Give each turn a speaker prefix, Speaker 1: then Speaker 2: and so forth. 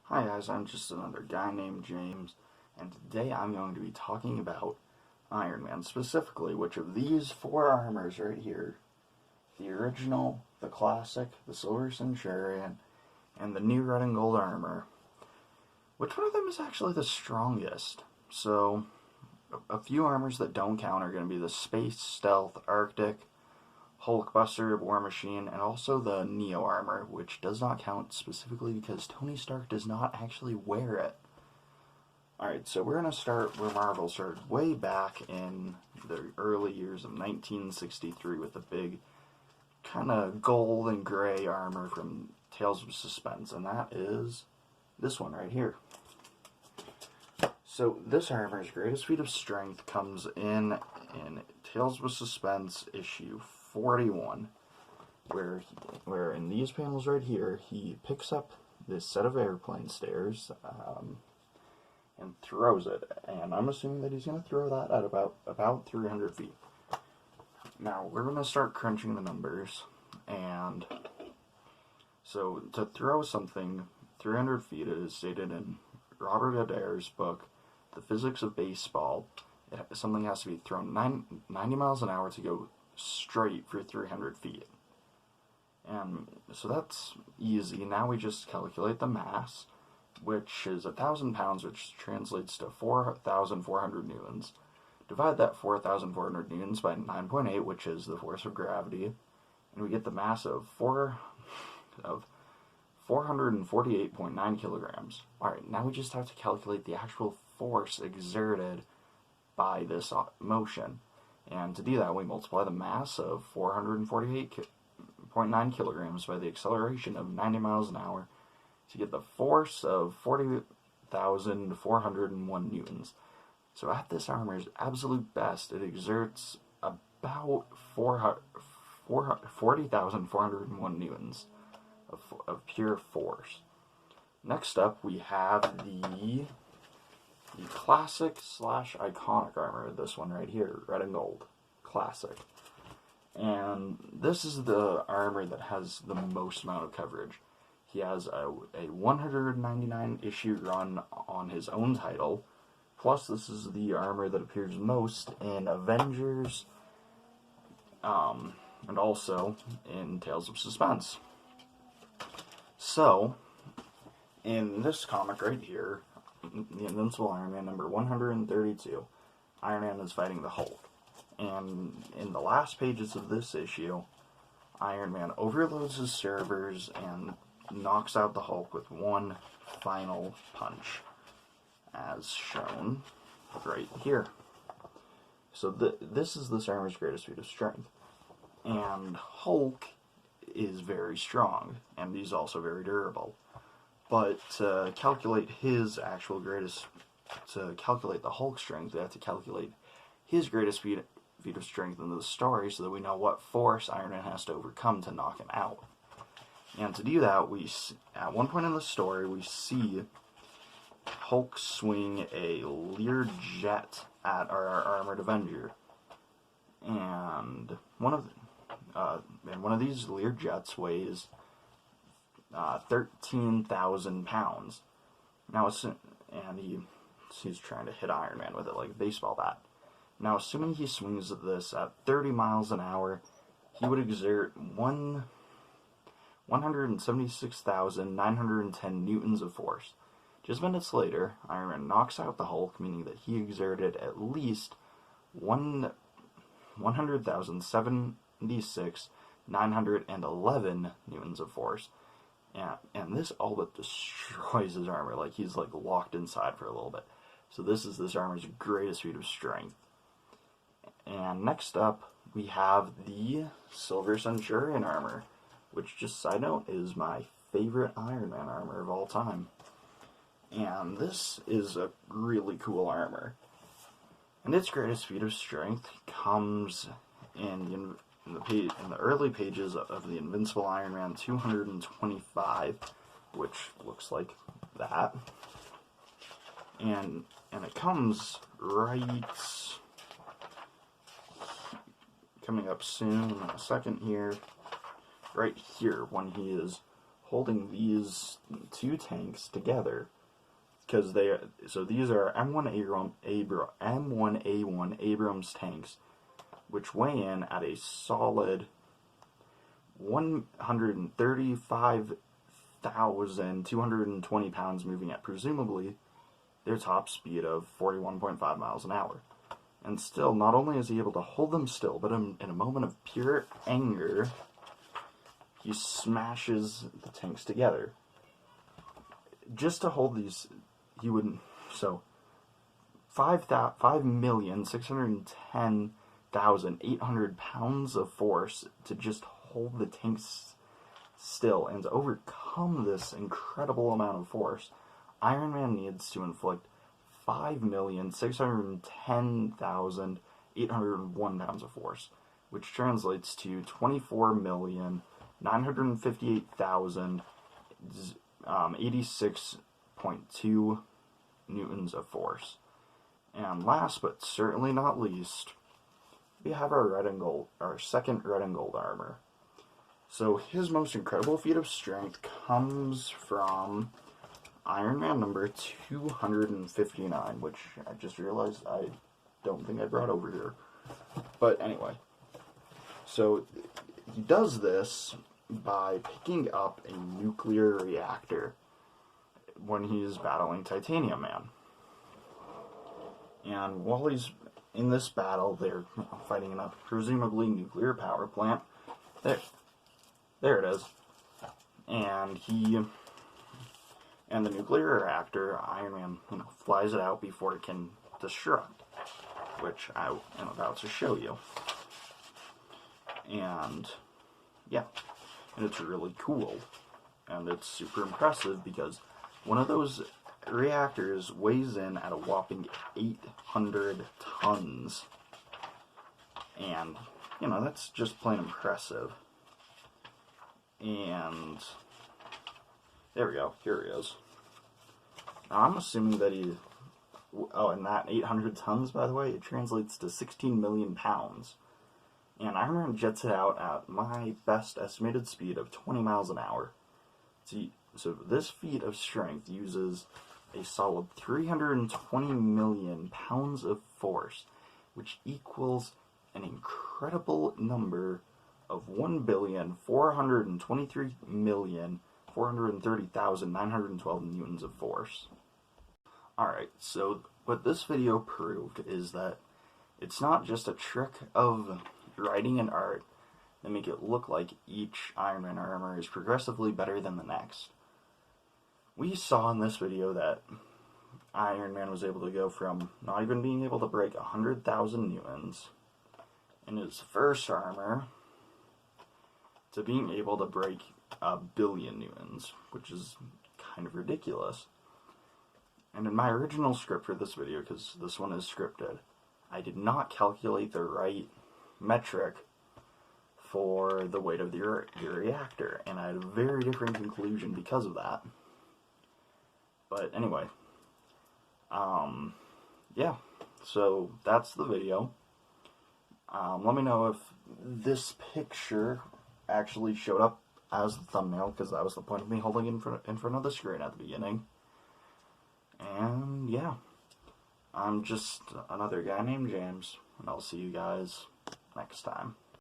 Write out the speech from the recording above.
Speaker 1: Hi guys, I'm just another guy named James, and today I'm going to be talking about Iron Man, specifically which of these four armors right here, the original, the classic, the Silver Centurion, and the new red and gold armor, which one of them is actually the strongest? So, a few armors that don't count are going to be the Space, Stealth, Arctic, Hulkbuster, War Machine, and also the Neo armor, which does not count specifically because Tony Stark does not actually wear it. Alright, so we're going to start where Marvel started way back in the early years of 1963 with the big kind of gold and gray armor from Tales of Suspense, and that is this one right here. So this armor's greatest feat of strength comes in Tales of Suspense issue 41, where in these panels right here, he picks up this set of airplane stairs and throws it. And I'm assuming that he's going to throw that at about 300 feet. Now, we're going to start crunching the numbers. And so to throw something 300 feet, it is stated in Robert Adair's book, The Physics of Baseball, something has to be thrown 90 miles an hour to go straight for 300 feet. And so that's easy. Now we just calculate the mass, which is 1,000 pounds, which translates to 4,400 newtons. Divide that 4,400 newtons by 9.8, which is the force of gravity, and we get the mass of 448.9 kilograms. Alright, now we just have to calculate the actual force exerted by this motion. And to do that, we multiply the mass of 448.9 kilograms by the acceleration of 90 miles an hour to get the force of 40,401 newtons. So at this armor's absolute best, it exerts about 40,401 newtons of pure force. Next up, we have the classic / iconic armor, this one right here, red and gold, classic. And this is the armor that has the most amount of coverage. He has a 199 issue run on his own title, plus this is the armor that appears most in Avengers, and also in Tales of Suspense. So, in this comic right here, the Invincible Iron Man number 132, Iron Man is fighting the Hulk. And in the last pages of this issue, Iron Man overloads his servers and knocks out the Hulk with one final punch, as shown right here. So this is this armor's greatest feat of strength. And Hulk is very strong, and he's also very durable. But to calculate the Hulk's strength, we have to calculate his greatest feat of strength in the story so that we know what force Iron Man has to overcome to knock him out. And to do that, at one point in the story, we see Hulk swing a Learjet at our armored Avenger. And one of these Learjets weighs 13,000 pounds. Now, he's trying to hit Iron Man with it like a baseball bat. Now, assuming he swings this at 30 miles an hour, he would exert 176,910 newtons of force. Just minutes later, Iron Man knocks out the Hulk, meaning that he exerted at least 100,076,911 newtons of force. And this all but destroys his armor, like he's like locked inside for a little bit. So this is this armor's greatest feat of strength. And next up, we have the Silver Centurion armor, which, just side note, is my favorite Iron Man armor of all time. And this is a really cool armor. And its greatest feat of strength comes in the early pages of the Invincible Iron Man 225, which looks like that. And it comes right coming up soon in a second here, right here, when he is holding these two tanks together, because these are M1A1 Abrams tanks, which weigh in at a solid 135,220 pounds, moving at presumably their top speed of 41.5 miles an hour. And still, not only is he able to hold them still, but in a moment of pure anger, he smashes the tanks together. Just to hold these, he would, so 5,610,800 pounds of force to just hold the tanks still, and to overcome this incredible amount of force, Iron Man needs to inflict 5,610,801 pounds of force, which translates to 24,958,086.2 newtons of force. And last but certainly not least, we have our second red and gold armor. So his most incredible feat of strength comes from Iron Man number 259, which I just realized I don't think I brought over here. But anyway, so he does this by picking up a nuclear reactor when he's battling Titanium Man. And while he's in this battle, they're fighting in a presumably nuclear power plant. There it is. And the nuclear reactor, Iron Man, flies it out before it can destruct, which I am about to show you. And yeah, and it's really cool, and it's super impressive because one of those reactors weighs in at a whopping 800 tons, and that's just plain impressive. And there we go, here he is. Now I'm assuming that and that 800 tons, by the way, it translates to 16 million pounds. And Iron Man jets it out at my best estimated speed of 20 miles an hour. So this feat of strength uses a solid 320 million pounds of force, which equals an incredible number of 1,423,430,912 newtons of force. Alright, so what this video proved is that it's not just a trick of writing and art that make it look like each Iron Man armor is progressively better than the next. We saw in this video that Iron Man was able to go from not even being able to break 100,000 newtons in his first armor to being able to break 1 billion newtons, which is kind of ridiculous. And in my original script for this video, because this one is scripted, I did not calculate the right metric for the weight of the reactor, and I had a very different conclusion because of that. But anyway, yeah, so that's the video. Let me know if this picture actually showed up as the thumbnail, because that was the point of me holding in front of the screen at the beginning. And yeah, I'm just another guy named James, and I'll see you guys next time.